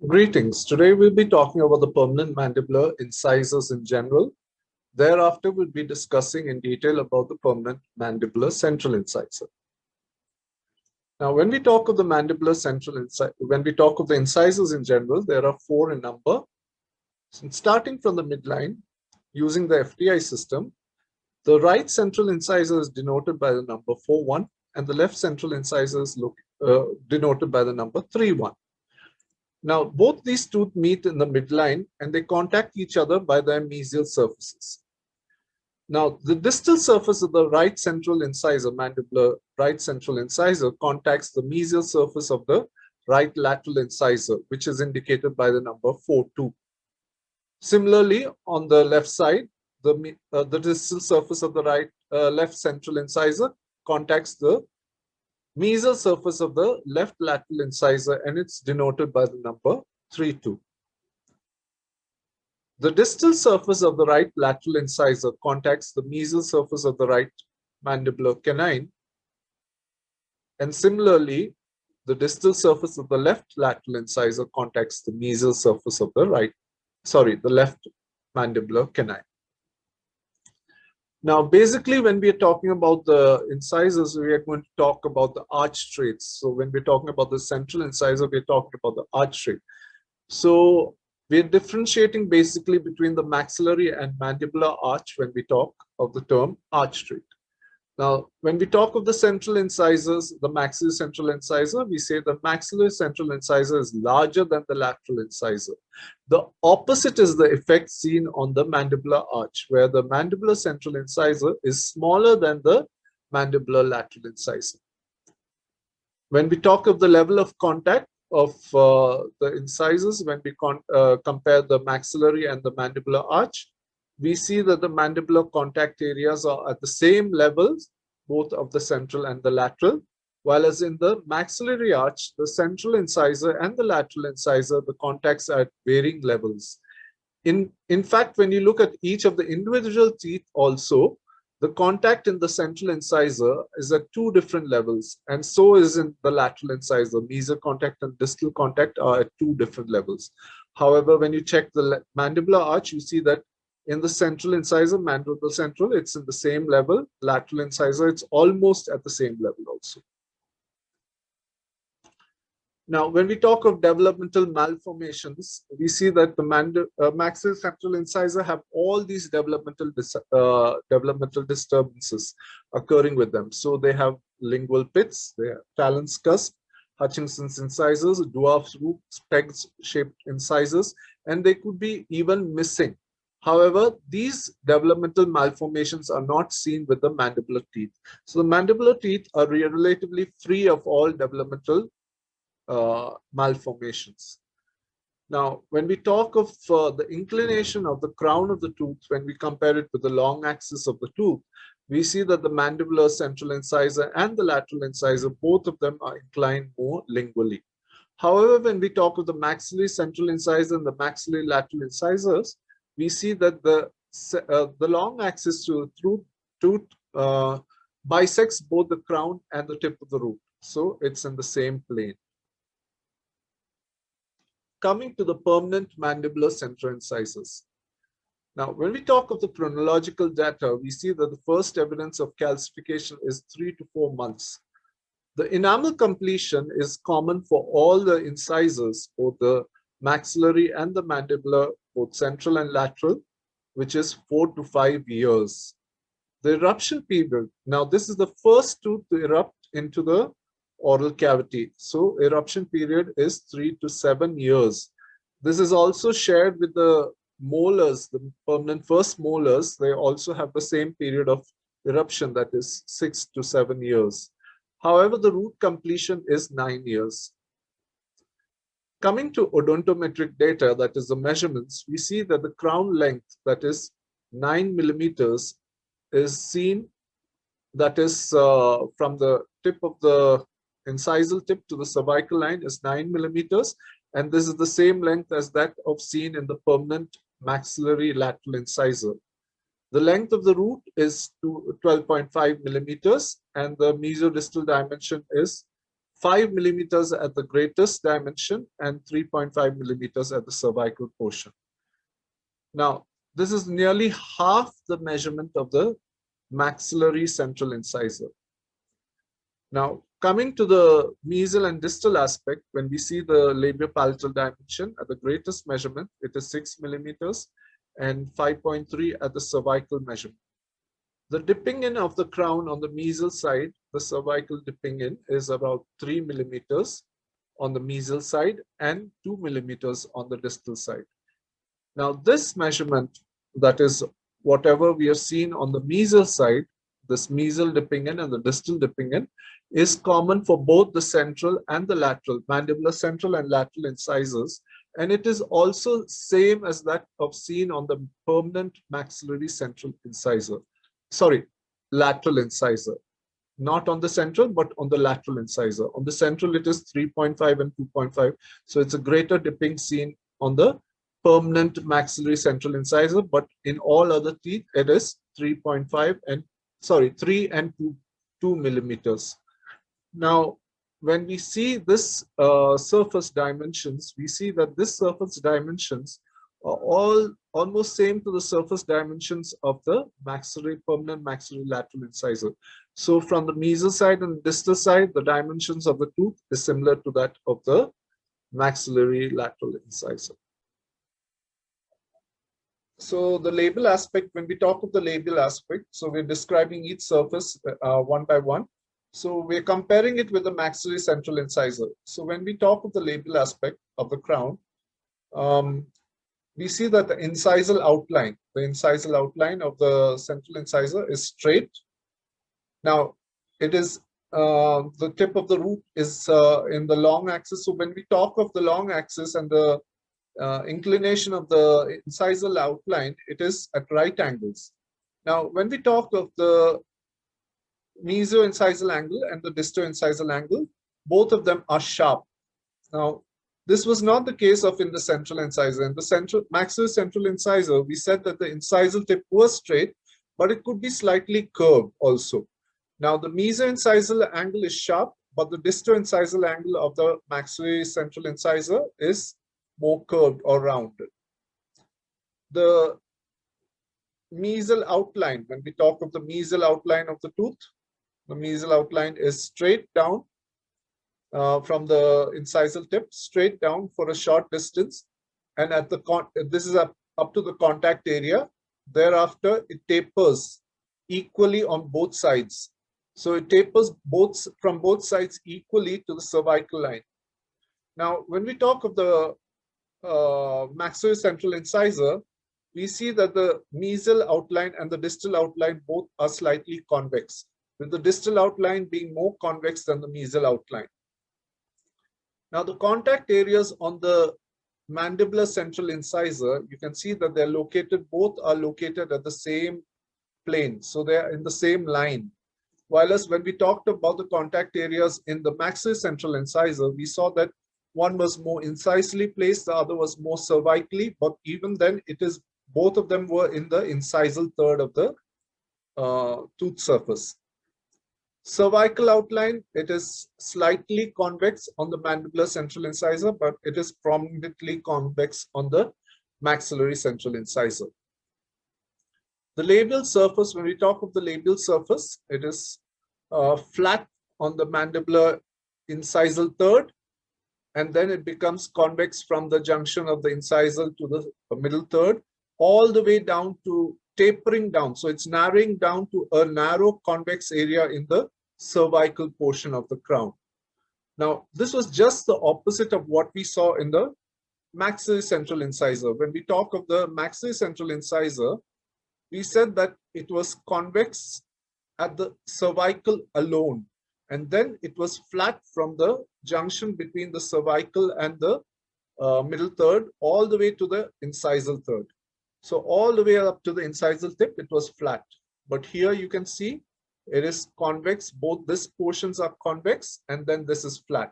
Greetings. Today we'll be talking about the permanent mandibular incisors in general. Thereafter, we'll be discussing in detail about the permanent mandibular central incisor. Now, when we talk of the mandibular central incisor, when we talk of the incisors in general, there are four in number. So starting from the midline, using the FTI system, the right central incisor is denoted by the number 4-1, and the left central incisor is denoted by the number 3-1. Now, both these teeth meet in the midline and they contact each other by their mesial surfaces. Now, the distal surface of the right central incisor, mandibular right central incisor, contacts the mesial surface of the right lateral incisor, which is indicated by the number 4-2. Similarly, on the left side, the distal surface of the left central incisor contacts the mesial surface of the left lateral incisor, and it's denoted by the number 3-2. The distal surface of the right lateral incisor contacts the mesial surface of the right mandibular canine, and similarly, the distal surface of the left lateral incisor contacts the mesial surface of the left mandibular canine. Now, basically, when we are talking about the incisors, we are going to talk about the arch traits. So when we're talking about the central incisor, we're talking about the arch trait. So we're differentiating basically between the maxillary and mandibular arch when we talk of the term arch trait. Now, when we talk of the central incisors, the maxillary central incisor, we say the maxillary central incisor is larger than the lateral incisor. The opposite is the effect seen on the mandibular arch, where the mandibular central incisor is smaller than the mandibular lateral incisor. When we talk of the level of contact of the incisors, when we compare the maxillary and the mandibular arch, we see that the mandibular contact areas are at the same levels, both of the central and the lateral, while as in the maxillary arch, the central incisor and the lateral incisor, the contacts are at varying levels. In fact, when you look at each of the individual teeth also, the contact in the central incisor is at two different levels, and so is in the lateral incisor. Mesial contact and distal contact are at two different levels. However, when you check the mandibular arch, you see that in the central incisor, mandible central, it's in the same level. Lateral incisor, it's almost at the same level also. Now, when we talk of developmental malformations, we see that the maxillary central incisor have all these developmental disturbances occurring with them. So they have lingual pits, they have Talon's cusp, Hutchinson's incisors, dwarf's root, peg-shaped incisors, and they could be even missing. However, these developmental malformations are not seen with the mandibular teeth. So the mandibular teeth are relatively free of all developmental malformations. Now, when we talk of the inclination of the crown of the tooth, when we compare it with the long axis of the tooth, we see that the mandibular central incisor and the lateral incisor, both of them are inclined more lingually. However, when we talk of the maxillary central incisor and the maxillary lateral incisors, we see that the long axis to the tooth bisects both the crown and the tip of the root. So it's in the same plane. Coming to the permanent mandibular central incisors. Now, when we talk of the chronological data, we see that the first evidence of calcification is 3 to 4 months. The enamel completion is common for all the incisors, both the maxillary and the mandibular, both central and lateral, which is 4 to 5 years. The eruption period, now this is the first tooth to erupt into the oral cavity. So eruption period is 3 to 7 years. This is also shared with the molars, the permanent first molars. They also have the same period of eruption, that is 6 to 7 years. However, the root completion is 9 years. Coming to odontometric data, that is the measurements, we see that the crown length, that is 9 millimeters, is seen, that is from the tip of the incisal tip to the cervical line is 9 millimeters, and this is the same length as that of seen in the permanent maxillary lateral incisor. The length of the root is 12.5 millimeters, and the mesodistal dimension is 5 millimeters at the greatest dimension and 3.5 millimeters at the cervical portion. Now, this is nearly half the measurement of the maxillary central incisor. Now, coming to the mesial and distal aspect, when we see the labiopalatal dimension at the greatest measurement, it is 6 millimeters and 5.3 at the cervical measurement. The dipping in of the crown on the mesial side, the cervical dipping in is about 3 millimeters on the mesial side and 2 millimeters on the distal side. Now, this measurement, that is whatever we have seen on the mesial side, this mesial dipping in and the distal dipping in, is common for both the central and the lateral, mandibular central and lateral incisors. And it is also same as that of seen on the permanent maxillary central incisor. Sorry, lateral incisor. Not on the central, but on the lateral incisor. On the central, it is 3.5 and 2.5. So it's a greater dipping seen on the permanent maxillary central incisor, but in all other teeth, it is 3.5 and, sorry, 3 and 2 millimeters. Now, when we see this surface dimensions, we see that this surface dimensions are all almost same to the surface dimensions of the maxillary, permanent maxillary lateral incisor. So from the mesial side and distal side, the dimensions of the tooth is similar to that of the maxillary lateral incisor. So the labial aspect, when we talk of the labial aspect, so we're describing each surface one by one. So we're comparing it with the maxillary central incisor. So when we talk of the labial aspect of the crown, we see that the incisal outline of the central incisor is straight. Now, it is the tip of the root is in the long axis. So when we talk of the long axis and the inclination of the incisal outline, it is at right angles. Now, when we talk of the mesioincisal angle and the distoincisal angle, both of them are sharp. Now, this was not the case of in the central incisor. In the central maxillary central incisor, we said that the incisal tip was straight, but it could be slightly curved also. Now, the mesioincisal angle is sharp, but the distoincisal angle of the maxillary central incisor is more curved or rounded. The mesial outline, when we talk of the mesial outline of the tooth, the mesial outline is straight down from the incisal tip, straight down for a short distance, and at the this is up to the contact area. Thereafter, it tapers equally on both sides. So it tapers from both sides equally to the cervical line. Now, when we talk of the maxillary central incisor, we see that the mesial outline and the distal outline both are slightly convex, with the distal outline being more convex than the mesial outline. Now, the contact areas on the mandibular central incisor, you can see that they're located, both are located at the same plane. So they're in the same line. While as when we talked about the contact areas in the maxillary central incisor, we saw that one was more incisally placed, the other was more cervically, but even then it is, both of them were in the incisal third of the tooth surface. Cervical outline, it is slightly convex on the mandibular central incisor, but it is prominently convex on the maxillary central incisor. The labial surface, when we talk of the labial surface, it is flat on the mandibular incisal third, and then it becomes convex from the junction of the incisal to the middle third, all the way down to tapering down. So it's narrowing down to a narrow convex area in the cervical portion of the crown. Now, this was just the opposite of what we saw in the maxillary central incisor. When we talk of the maxillary central incisor, we said that it was convex at the cervical alone, and then it was flat from the junction between the cervical and the middle third all the way to the incisal third. So all the way up to the incisal tip, it was flat. But here you can see it is convex. Both these portions are convex, and then this is flat.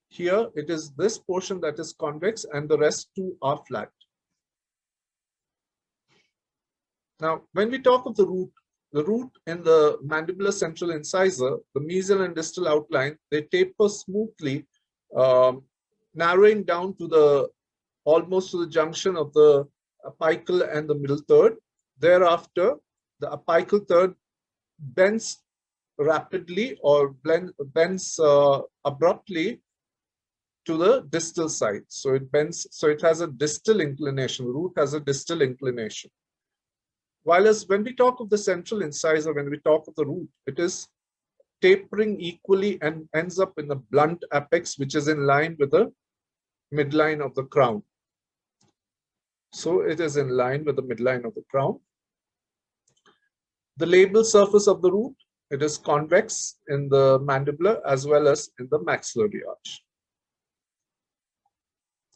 Here it is this portion that is convex, and the rest two are flat. Now, when we talk of the root, the root in the mandibular central incisor, the mesial and distal outline, they taper smoothly, narrowing down to the almost to the junction of the apical and the middle third. Thereafter, the apical third bends rapidly or bends abruptly to the distal side. So it bends, so it has a distal inclination. The root has a distal inclination. While as when we talk of the central incisor, when we talk of the root, it is tapering equally and ends up in a blunt apex, which is in line with the midline of the crown. So it is in line with the midline of the crown. The labial surface of the root, it is convex in the mandibular as well as in the maxillary arch.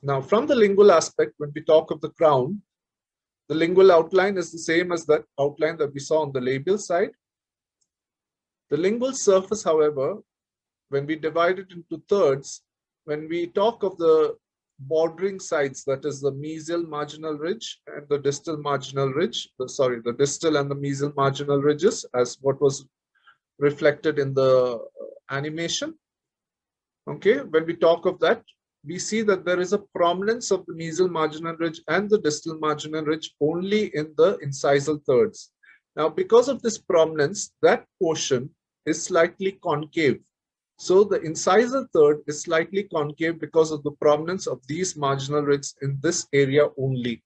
Now, from the lingual aspect, when we talk of the crown, the lingual outline is the same as that outline that we saw on the labial side. The lingual surface, however, when we divide it into thirds, when we talk of the bordering sides, that is the mesial marginal ridge and the distal marginal ridge, the distal and the mesial marginal ridges, as what was reflected in the animation. Okay, when we talk of that, we see that there is a prominence of the mesial marginal ridge and the distal marginal ridge only in the incisal thirds. Now, because of this prominence, that portion is slightly concave. So the incisal third is slightly concave because of the prominence of these marginal ridges in this area only.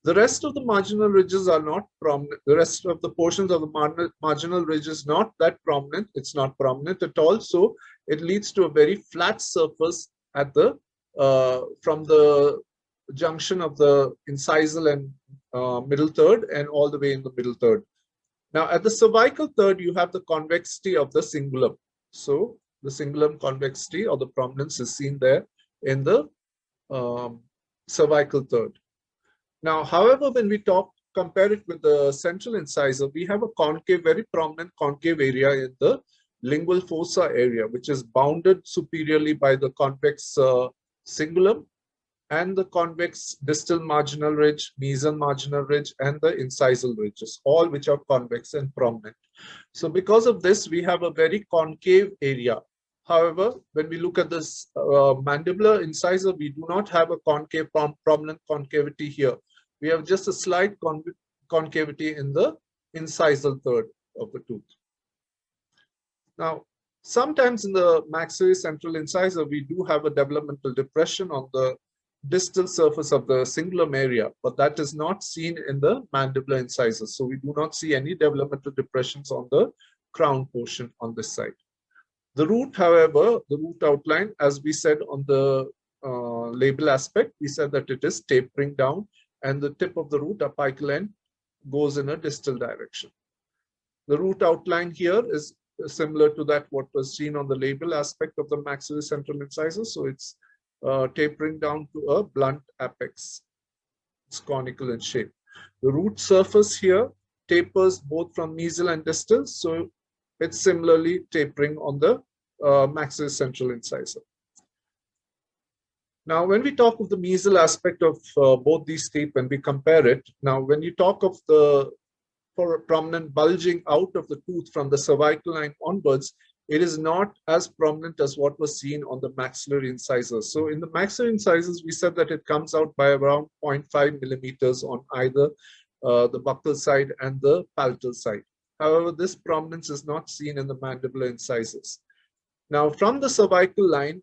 The rest of the marginal ridges are not prominent. The rest of the portions of the marginal ridge is not that prominent. It's not prominent at all. So it leads to a very flat surface at the from the junction of the incisal and middle third and all the way in the middle third. Now at the cervical third, you have the convexity of the cingulum. So the cingulum convexity or the prominence is seen there in the cervical third. Now, however, when we compare it with the central incisor, we have a concave, very prominent concave area in the lingual fossa area, which is bounded superiorly by the convex cingulum and the convex distal marginal ridge, mesial marginal ridge, and the incisal ridges, all which are convex and prominent. So because of this, we have a very concave area. However, when we look at this mandibular incisor, we do not have a concave, prominent concavity here. We have just a slight concavity in the incisal third of the tooth. Now, sometimes in the maxillary central incisor, we do have a developmental depression on the distal surface of the cingulum area, but that is not seen in the mandibular incisor. So we do not see any developmental depressions on the crown portion on this side. The root, however, the root outline, as we said on the labial aspect, we said that it is tapering down and the tip of the root apical end goes in a distal direction. The root outline here is similar to that what was seen on the labial aspect of the maxillary central incisor. So it's tapering down to a blunt apex. It's conical in shape. The root surface here tapers both from mesial and distal. So it's similarly tapering on the maxillary central incisor. Now, when we talk of the mesial aspect of both these teeth, when we compare it, now when you talk of the prominent bulging out of the tooth from the cervical line onwards, it is not as prominent as what was seen on the maxillary incisors. So in the maxillary incisors, we said that it comes out by around 0.5 millimeters on either the buccal side and the palatal side. However, this prominence is not seen in the mandibular incisors. Now, from the cervical line,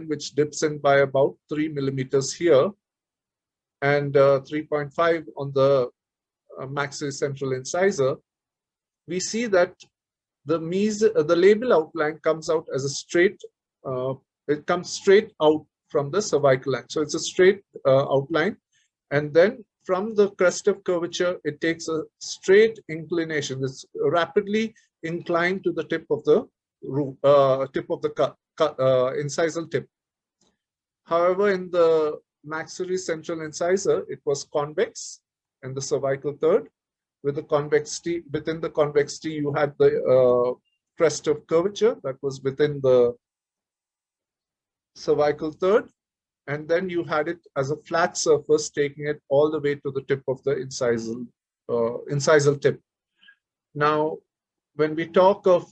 which dips in by about 3 millimeters here and 3.5 on the maxillary central incisor, we see that the labial outline comes out as a straight, it comes straight out from the cervical line. So it's a straight outline, and then from the crest of curvature, it takes a straight inclination. It's rapidly inclined to the tip of the incisal tip. However, in the maxillary central incisor, it was convex in the cervical third. With the convexity, within the convexity, you had the crest of curvature that was within the cervical third, and then you had it as a flat surface, taking it all the way to the tip of the incisal incisal tip. Now, when we talk of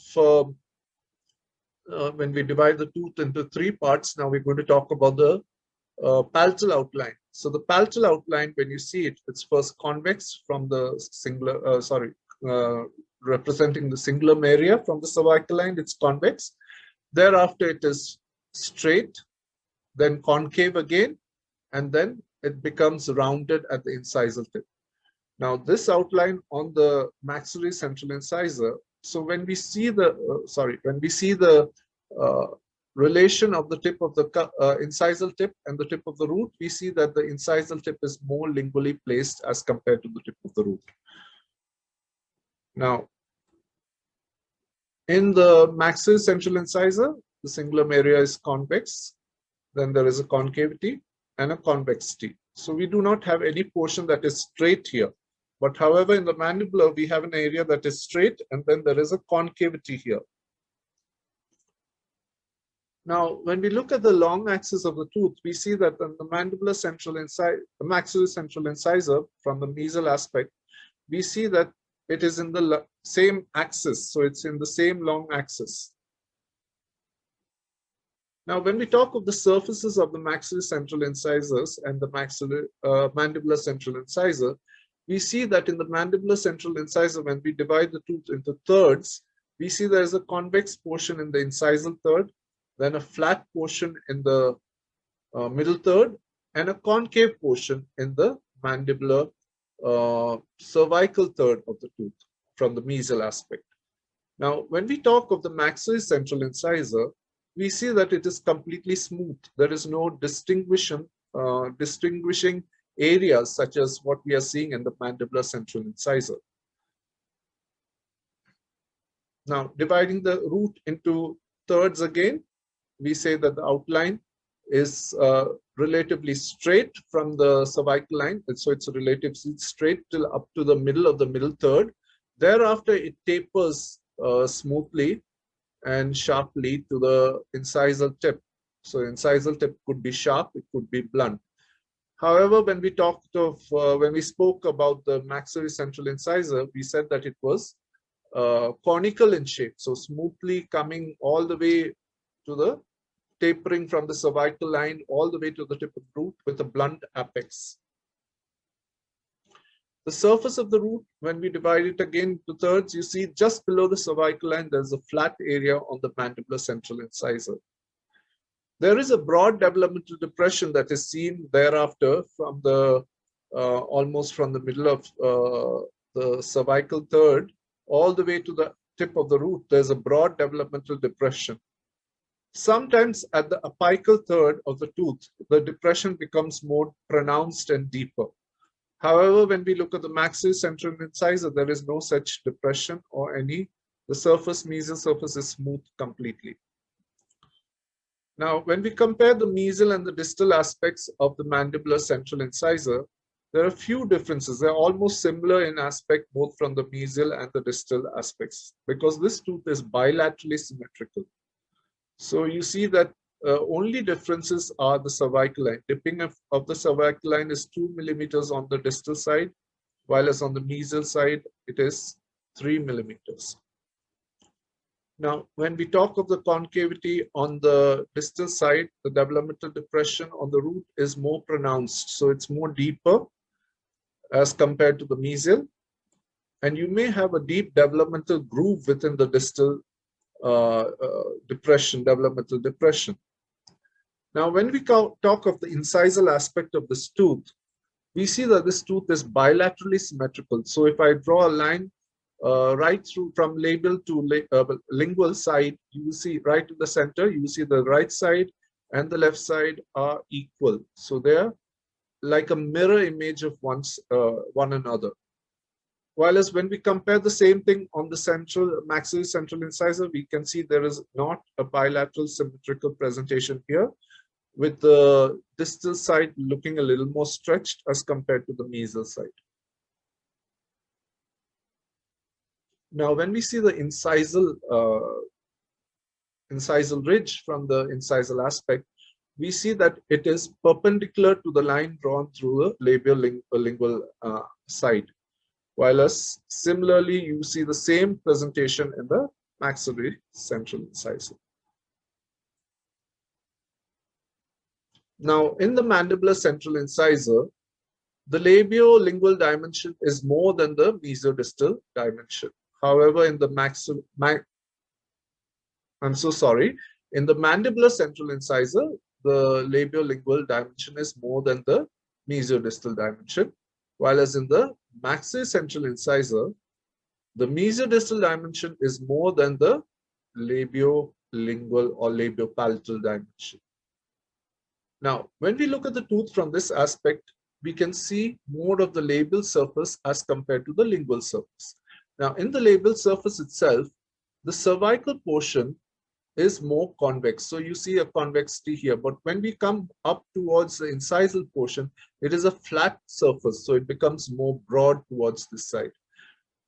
when we divide the tooth into three parts, now we're going to talk about the palatal outline. So the palatal outline, when you see it, it's first convex from the singular, representing the cingulum area from the cervical line, it's convex. Thereafter, it is straight, then concave again, and then it becomes rounded at the incisal tip. Now, this outline on the maxillary central incisor, so when we see the, relation of the tip of the incisal tip and the tip of the root, we see that the incisal tip is more lingually placed as compared to the tip of the root. Now, in the maxillary central incisor, the cingulum area is convex, then there is a concavity and a convexity. So we do not have any portion that is straight here. But however, in the mandibular, we have an area that is straight and then there is a concavity here. Now, when we look at the long axis of the tooth, we see that the mandibular central incisor, the maxillary central incisor from the mesial aspect, we see that it is in the same axis. So it's in the same long axis. Now, when we talk of the surfaces of the maxillary central incisors and the maxillary mandibular central incisor, we see that in the mandibular central incisor, when we divide the tooth into thirds, we see there is a convex portion in the incisal third, then a flat portion in the middle third, and a concave portion in the mandibular cervical third of the tooth from the mesial aspect. Now, when we talk of the maxillary central incisor, we see that it is completely smooth. There is no distinguishing areas such as what we are seeing in the mandibular central incisor. Now, dividing the root into thirds again, we say that the outline is relatively straight from the cervical line. And so it's relatively straight till up to the middle of the middle third. Thereafter, it tapers smoothly and sharply to the incisal tip. So incisal tip could be sharp, it could be blunt. However, when we talked of, when we spoke about the maxillary central incisor, we said that it was conical in shape. So smoothly coming all the way to the tapering from the cervical line all the way to the tip of the root with a blunt apex. The surface of the root, when we divide it again to thirds, you see just below the cervical line, there's a flat area on the mandibular central incisor. There is a broad developmental depression that is seen thereafter from the almost from the middle of the cervical third all the way to the tip of the root. There's a broad developmental depression. Sometimes at the apical third of the tooth, the depression becomes more pronounced and deeper. However, when we look at the maxillary central incisor, there is no such depression or any. The surface, mesial surface, is smooth completely. Now, when we compare the mesial and the distal aspects of the mandibular central incisor, there are a few differences. They're almost similar in aspect, both from the mesial and the distal aspects, because this tooth is bilaterally symmetrical. So you see that only differences are the cervical line. Tipping of the cervical line is 2 millimeters on the distal side, while as on the mesial side, it is 3 millimeters. Now, when we talk of the concavity on the distal side, the developmental depression on the root is more pronounced. So it's more deeper as compared to the mesial. And you may have a deep developmental groove within the distal developmental depression. Now, when we talk of the incisal aspect of this tooth, we see that this tooth is bilaterally symmetrical. So if I draw a line right through from labial to lingual side, you will see right in the center, you will see the right side and the left side are equal. So they're like a mirror image of one another. Whereas when we compare the same thing on the maxillary central incisor, we can see there is not a bilateral symmetrical presentation here, with the distal side looking a little more stretched as compared to the mesial side. Now, when we see the incisal ridge from the incisal aspect, we see that it is perpendicular to the line drawn through the labial lingual side. while similarly you see the same presentation in the maxillary central incisor. Now, in the mandibular central incisor, the labiolingual dimension is more than the mesodistal dimension. However, in the in the mandibular central incisor, the labiolingual dimension is more than the mesodistal dimension, whereas in the maxillary central incisor, the mesodistal dimension is more than the labiolingual or labiopalatal dimension. Now, when we look at the tooth from this aspect, we can see more of the labial surface as compared to the lingual surface. Now, in the labial surface itself, the cervical portion is more convex. So you see a convexity here, but when we come up towards the incisal portion, it is a flat surface. So it becomes more broad towards this side.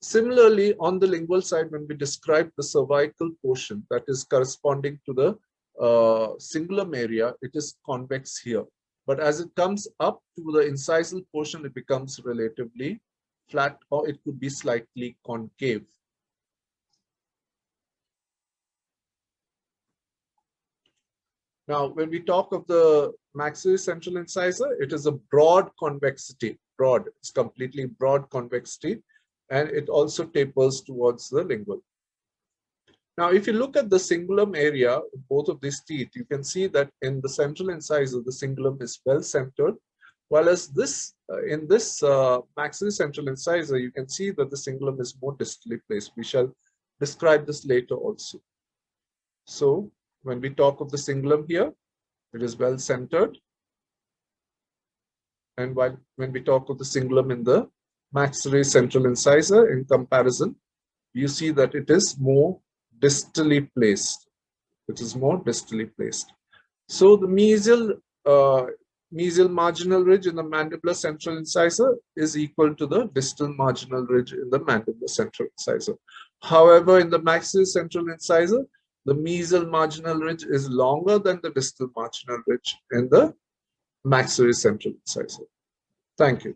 Similarly, on the lingual side, when we describe the cervical portion that is corresponding to the cingulum area, it is convex here. But as it comes up to the incisal portion, it becomes relatively flat, or it could be slightly concave. Now, when we talk of the maxillary central incisor, it is a broad convexity. Broad, it's completely broad convexity, and it also tapers towards the lingual. Now, if you look at the cingulum area, both of these teeth, you can see that in the central incisor, the cingulum is well centered, while as this in this maxillary central incisor, you can see that the cingulum is more distally placed. We shall describe this later also. So, when we talk of the cingulum here, it is well centered. And when we talk of the cingulum in the maxillary central incisor, in comparison, you see that it is more distally placed. It is more distally placed. So the mesial marginal ridge in the mandibular central incisor is equal to the distal marginal ridge in the mandibular central incisor. However, in the maxillary central incisor, the mesial marginal ridge is longer than the distal marginal ridge in the maxillary central incisor. Thank you.